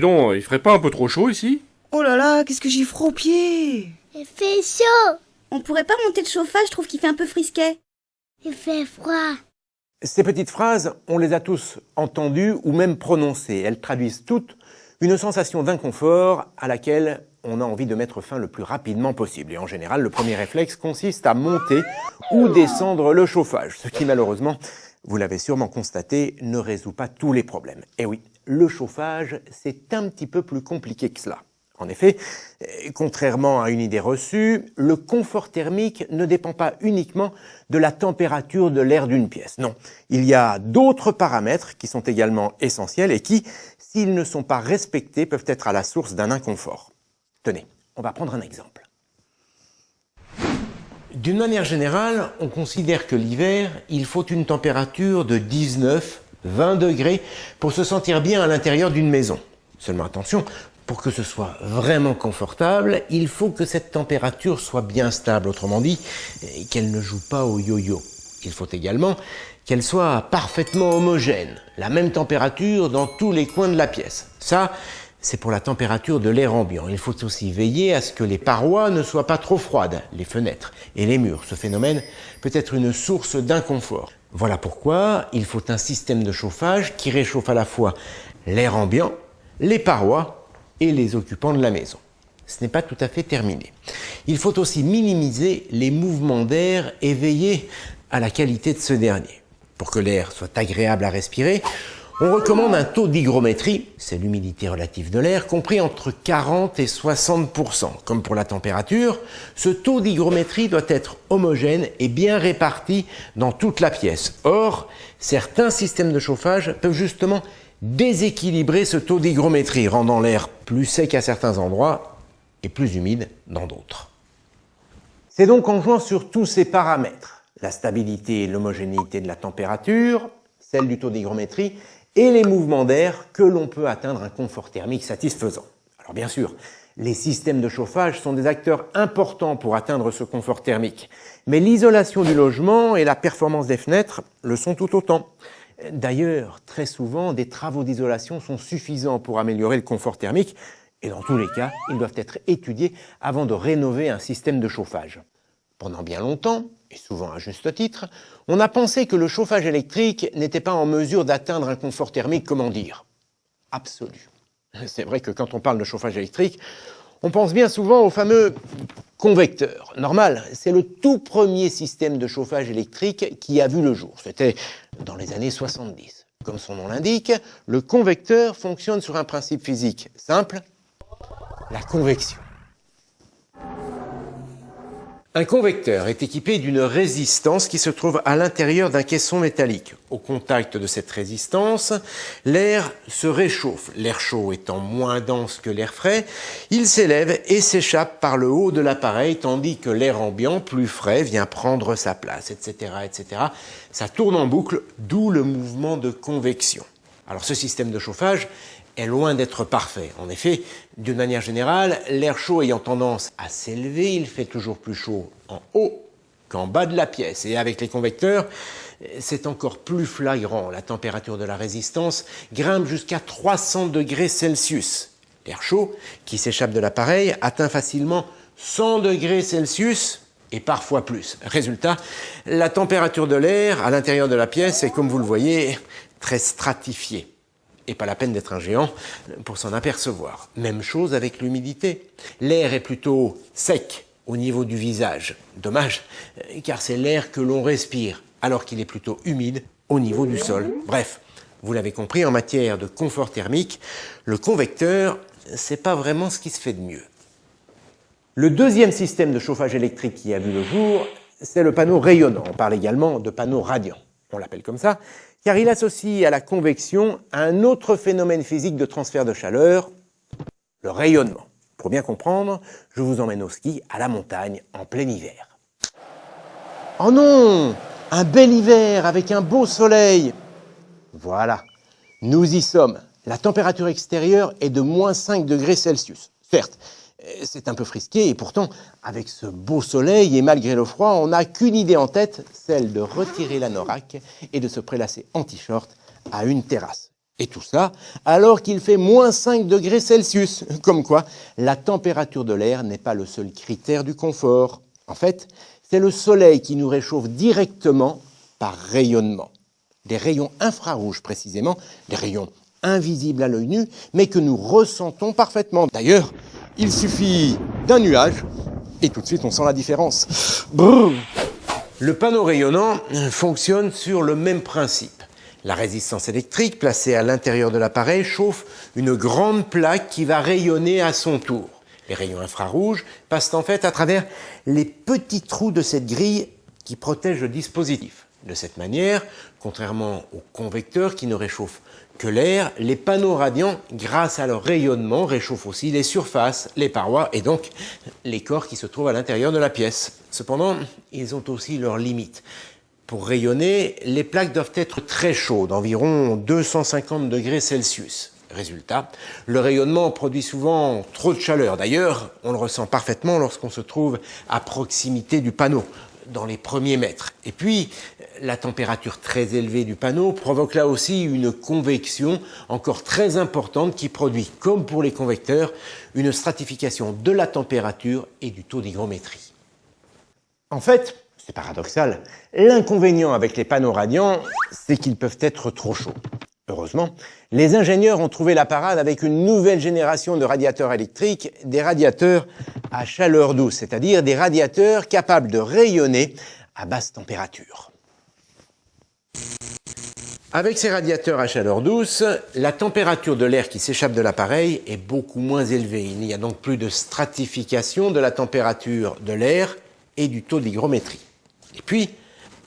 donc, il ferait pas un peu trop chaud ici? Oh là là, qu'est-ce que j'ai froid aux pieds! Il fait chaud. On pourrait pas monter le chauffage, je trouve qu'il fait un peu frisquet. Il fait froid. Ces petites phrases, on les a tous entendues ou même prononcées. Elles traduisent toutes une sensation d'inconfort à laquelle on a envie de mettre fin le plus rapidement possible. Et en général, le premier réflexe consiste à monter ou descendre le chauffage, ce qui malheureusement, vous l'avez sûrement constaté, ne résout pas tous les problèmes. Et oui, le chauffage, c'est un petit peu plus compliqué que cela. En effet, contrairement à une idée reçue, le confort thermique ne dépend pas uniquement de la température de l'air d'une pièce. Non, il y a d'autres paramètres qui sont également essentiels et qui, s'ils ne sont pas respectés, peuvent être à la source d'un inconfort. Tenez, on va prendre un exemple. D'une manière générale, on considère que l'hiver, il faut une température de 19-20 degrés pour se sentir bien à l'intérieur d'une maison. Seulement attention, pour que ce soit vraiment confortable, il faut que cette température soit bien stable, autrement dit, qu'elle ne joue pas au yo-yo. Il faut également qu'elle soit parfaitement homogène, la même température dans tous les coins de la pièce. Ça, c'est pour la température de l'air ambiant. Il faut aussi veiller à ce que les parois ne soient pas trop froides, les fenêtres et les murs. Ce phénomène peut être une source d'inconfort. Voilà pourquoi il faut un système de chauffage qui réchauffe à la fois l'air ambiant, les parois et les occupants de la maison. Ce n'est pas tout à fait terminé. Il faut aussi minimiser les mouvements d'air et veiller à la qualité de ce dernier. Pour que l'air soit agréable à respirer, on recommande un taux d'hygrométrie, c'est l'humidité relative de l'air, compris entre 40 et 60%. Comme pour la température, ce taux d'hygrométrie doit être homogène et bien réparti dans toute la pièce. Or, certains systèmes de chauffage peuvent justement déséquilibrer ce taux d'hygrométrie, rendant l'air plus sec à certains endroits et plus humide dans d'autres. C'est donc en jouant sur tous ces paramètres, la stabilité et l'homogénéité de la température, celle du taux d'hygrométrie et les mouvements d'air, que l'on peut atteindre un confort thermique satisfaisant. Alors bien sûr, les systèmes de chauffage sont des acteurs importants pour atteindre ce confort thermique, mais l'isolation du logement et la performance des fenêtres le sont tout autant. D'ailleurs, très souvent, des travaux d'isolation sont suffisants pour améliorer le confort thermique et dans tous les cas, ils doivent être étudiés avant de rénover un système de chauffage. Pendant bien longtemps, et souvent à juste titre, on a pensé que le chauffage électrique n'était pas en mesure d'atteindre un confort thermique, comment dire, absolu. C'est vrai que quand on parle de chauffage électrique, on pense bien souvent au fameux convecteur. Normal, c'est le tout premier système de chauffage électrique qui a vu le jour. C'était dans les années 70. Comme son nom l'indique, le convecteur fonctionne sur un principe physique simple, la convection. Un convecteur est équipé d'une résistance qui se trouve à l'intérieur d'un caisson métallique. Au contact de cette résistance, l'air se réchauffe. L'air chaud étant moins dense que l'air frais, il s'élève et s'échappe par le haut de l'appareil, tandis que l'air ambiant, plus frais, vient prendre sa place, etc., etc. Ça tourne en boucle, d'où le mouvement de convection. Alors ce système de chauffage est loin d'être parfait. En effet, d'une manière générale, l'air chaud ayant tendance à s'élever, il fait toujours plus chaud en haut qu'en bas de la pièce. Et avec les convecteurs, c'est encore plus flagrant. La température de la résistance grimpe jusqu'à 300 degrés Celsius. L'air chaud, qui s'échappe de l'appareil, atteint facilement 100 degrés Celsius et parfois plus. Résultat, la température de l'air à l'intérieur de la pièce est, comme vous le voyez, très stratifiée. Et pas la peine d'être un géant pour s'en apercevoir. Même chose avec l'humidité. L'air est plutôt sec au niveau du visage. Dommage, car c'est l'air que l'on respire, alors qu'il est plutôt humide au niveau du sol. Bref, vous l'avez compris, en matière de confort thermique, le convecteur, c'est pas vraiment ce qui se fait de mieux. Le deuxième système de chauffage électrique qui a vu le jour, c'est le panneau rayonnant. On parle également de panneau radiant. On l'appelle comme ça, car il associe à la convection un autre phénomène physique de transfert de chaleur, le rayonnement. Pour bien comprendre, je vous emmène au ski, à la montagne, en plein hiver. Oh non! Un bel hiver avec un beau soleil! Voilà, nous y sommes. La température extérieure est de moins 5 degrés Celsius. Certes, c'est un peu frisqué et pourtant, avec ce beau soleil et malgré le froid, on n'a qu'une idée en tête, celle de retirer l'anorak et de se prélasser en t-shirt à une terrasse. Et tout ça alors qu'il fait moins 5 degrés Celsius. Comme quoi, la température de l'air n'est pas le seul critère du confort. En fait, c'est le soleil qui nous réchauffe directement par rayonnement. Des rayons infrarouges précisément, des rayons invisibles à l'œil nu, mais que nous ressentons parfaitement. D'ailleurs, il suffit d'un nuage et tout de suite on sent la différence. Brrr. Le panneau rayonnant fonctionne sur le même principe. La résistance électrique placée à l'intérieur de l'appareil chauffe une grande plaque qui va rayonner à son tour. Les rayons infrarouges passent en fait à travers les petits trous de cette grille qui protège le dispositif. De cette manière, contrairement aux convecteurs qui ne réchauffent que l'air, les panneaux radiants, grâce à leur rayonnement, réchauffent aussi les surfaces, les parois et donc les corps qui se trouvent à l'intérieur de la pièce. Cependant, ils ont aussi leurs limites. Pour rayonner, les plaques doivent être très chaudes, environ 250 degrés Celsius. Résultat, le rayonnement produit souvent trop de chaleur. D'ailleurs, on le ressent parfaitement lorsqu'on se trouve à proximité du panneau, dans les premiers mètres. Et puis, la température très élevée du panneau provoque là aussi une convection encore très importante qui produit, comme pour les convecteurs, une stratification de la température et du taux d'hygrométrie. En fait, c'est paradoxal, l'inconvénient avec les panneaux radiants, c'est qu'ils peuvent être trop chauds. Heureusement, les ingénieurs ont trouvé la parade avec une nouvelle génération de radiateurs électriques, des radiateurs à chaleur douce, c'est-à-dire des radiateurs capables de rayonner à basse température. Avec ces radiateurs à chaleur douce, la température de l'air qui s'échappe de l'appareil est beaucoup moins élevée. Il n'y a donc plus de stratification de la température de l'air et du taux d'hygrométrie. Et puis,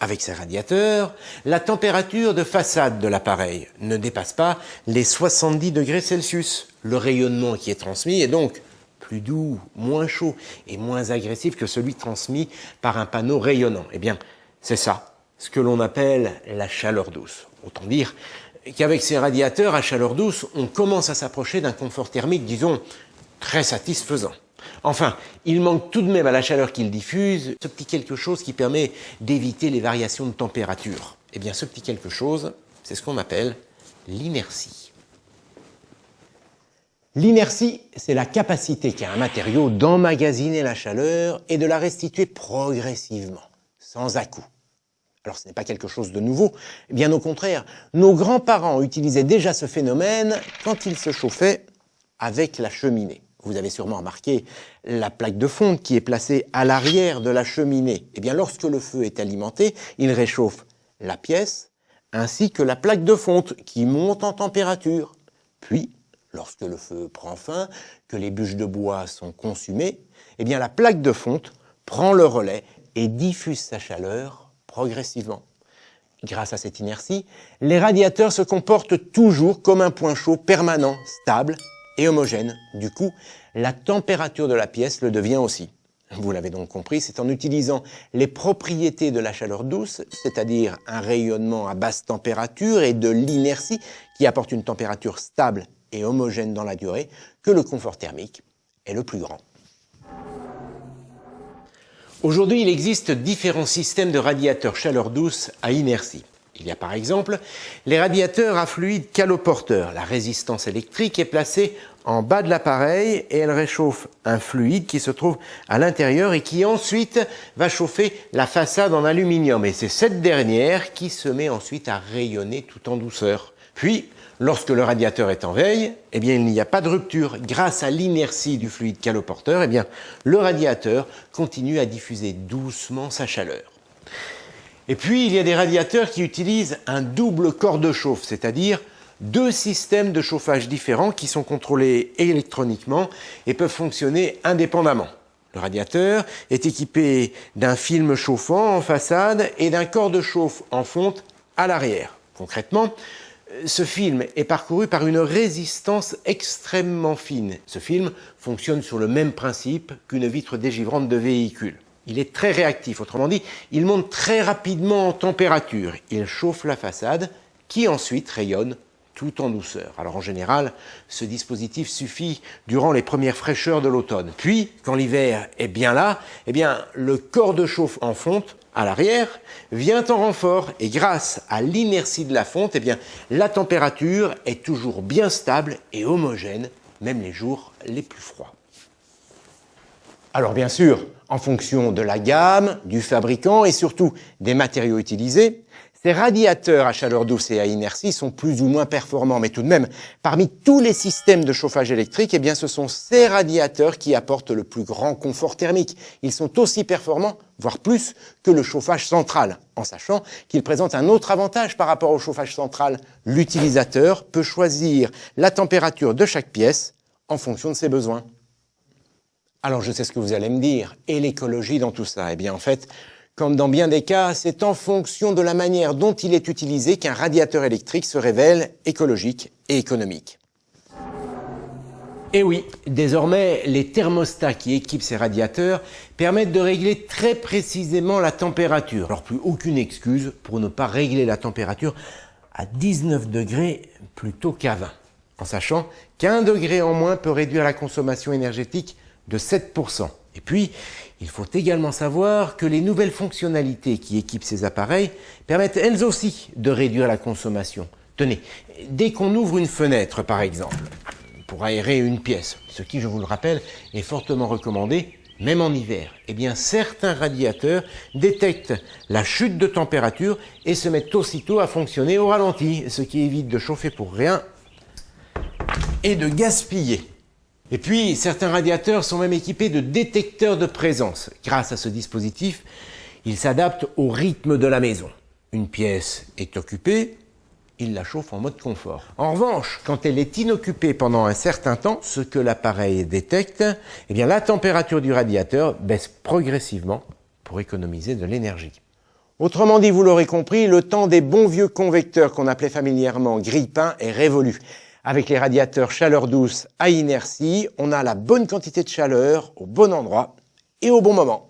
avec ces radiateurs, la température de façade de l'appareil ne dépasse pas les 70 degrés Celsius. Le rayonnement qui est transmis est donc plus doux, moins chaud et moins agressif que celui transmis par un panneau rayonnant. Eh bien, c'est ça, ce que l'on appelle la chaleur douce. Autant dire qu'avec ces radiateurs à chaleur douce, on commence à s'approcher d'un confort thermique, disons, très satisfaisant. Enfin, il manque tout de même à la chaleur qu'il diffuse ce petit quelque chose qui permet d'éviter les variations de température. Eh bien, ce petit quelque chose, c'est ce qu'on appelle l'inertie. L'inertie, c'est la capacité qu'a un matériau d'emmagasiner la chaleur et de la restituer progressivement, sans à-coups. Alors, ce n'est pas quelque chose de nouveau, bien au contraire. Nos grands-parents utilisaient déjà ce phénomène quand ils se chauffaient avec la cheminée. Vous avez sûrement remarqué la plaque de fonte qui est placée à l'arrière de la cheminée. Eh bien, lorsque le feu est alimenté, il réchauffe la pièce ainsi que la plaque de fonte qui monte en température. Puis, lorsque le feu prend fin, que les bûches de bois sont consumées, eh bien, la plaque de fonte prend le relais et diffuse sa chaleur progressivement. Grâce à cette inertie, les radiateurs se comportent toujours comme un point chaud permanent, stable et homogène. Du coup, la température de la pièce le devient aussi. Vous l'avez donc compris, c'est en utilisant les propriétés de la chaleur douce, c'est-à-dire un rayonnement à basse température et de l'inertie qui apporte une température stable et homogène dans la durée, que le confort thermique est le plus grand. Aujourd'hui, il existe différents systèmes de radiateurs chaleur douce à inertie. Il y a par exemple les radiateurs à fluide caloporteur. La résistance électrique est placée en bas de l'appareil et elle réchauffe un fluide qui se trouve à l'intérieur et qui ensuite va chauffer la façade en aluminium. Et c'est cette dernière qui se met ensuite à rayonner tout en douceur. Puis, lorsque le radiateur est en veille, eh bien, il n'y a pas de rupture. Grâce à l'inertie du fluide caloporteur, eh bien, le radiateur continue à diffuser doucement sa chaleur. Et puis, il y a des radiateurs qui utilisent un double corps de chauffe, c'est-à-dire deux systèmes de chauffage différents qui sont contrôlés électroniquement et peuvent fonctionner indépendamment. Le radiateur est équipé d'un film chauffant en façade et d'un corps de chauffe en fonte à l'arrière. Concrètement, ce film est parcouru par une résistance extrêmement fine. Ce film fonctionne sur le même principe qu'une vitre dégivrante de véhicule. Il est très réactif, autrement dit, il monte très rapidement en température. Il chauffe la façade qui ensuite rayonne tout en douceur. Alors en général, ce dispositif suffit durant les premières fraîcheurs de l'automne. Puis, quand l'hiver est bien là, eh bien, le corps de chauffe en fonte à l'arrière, vient en renfort et grâce à l'inertie de la fonte, eh bien, la température est toujours bien stable et homogène, même les jours les plus froids. Alors bien sûr, en fonction de la gamme, du fabricant et surtout des matériaux utilisés, ces radiateurs à chaleur douce et à inertie sont plus ou moins performants, mais tout de même, parmi tous les systèmes de chauffage électrique, eh bien, ce sont ces radiateurs qui apportent le plus grand confort thermique. Ils sont aussi performants, voire plus, que le chauffage central, en sachant qu'ils présentent un autre avantage par rapport au chauffage central. L'utilisateur peut choisir la température de chaque pièce en fonction de ses besoins. Alors je sais ce que vous allez me dire, et l'écologie dans tout ça? Eh bien en fait, comme dans bien des cas, c'est en fonction de la manière dont il est utilisé qu'un radiateur électrique se révèle écologique et économique. Et oui, désormais, les thermostats qui équipent ces radiateurs permettent de régler très précisément la température. Alors plus aucune excuse pour ne pas régler la température à 19 degrés plutôt qu'à 20, en sachant qu'1 degré en moins peut réduire la consommation énergétique de 7%. Et puis, il faut également savoir que les nouvelles fonctionnalités qui équipent ces appareils permettent elles aussi de réduire la consommation. Tenez, dès qu'on ouvre une fenêtre par exemple, pour aérer une pièce, ce qui, je vous le rappelle, est fortement recommandé, même en hiver, eh bien certains radiateurs détectent la chute de température et se mettent aussitôt à fonctionner au ralenti, ce qui évite de chauffer pour rien et de gaspiller. Et puis, certains radiateurs sont même équipés de détecteurs de présence. Grâce à ce dispositif, ils s'adaptent au rythme de la maison. Une pièce est occupée, il la chauffe en mode confort. En revanche, quand elle est inoccupée pendant un certain temps, ce que l'appareil détecte, eh bien la température du radiateur baisse progressivement pour économiser de l'énergie. Autrement dit, vous l'aurez compris, le temps des bons vieux convecteurs qu'on appelait familièrement grille-pain est révolu. Avec les radiateurs chaleur douce à inertie, on a la bonne quantité de chaleur au bon endroit et au bon moment.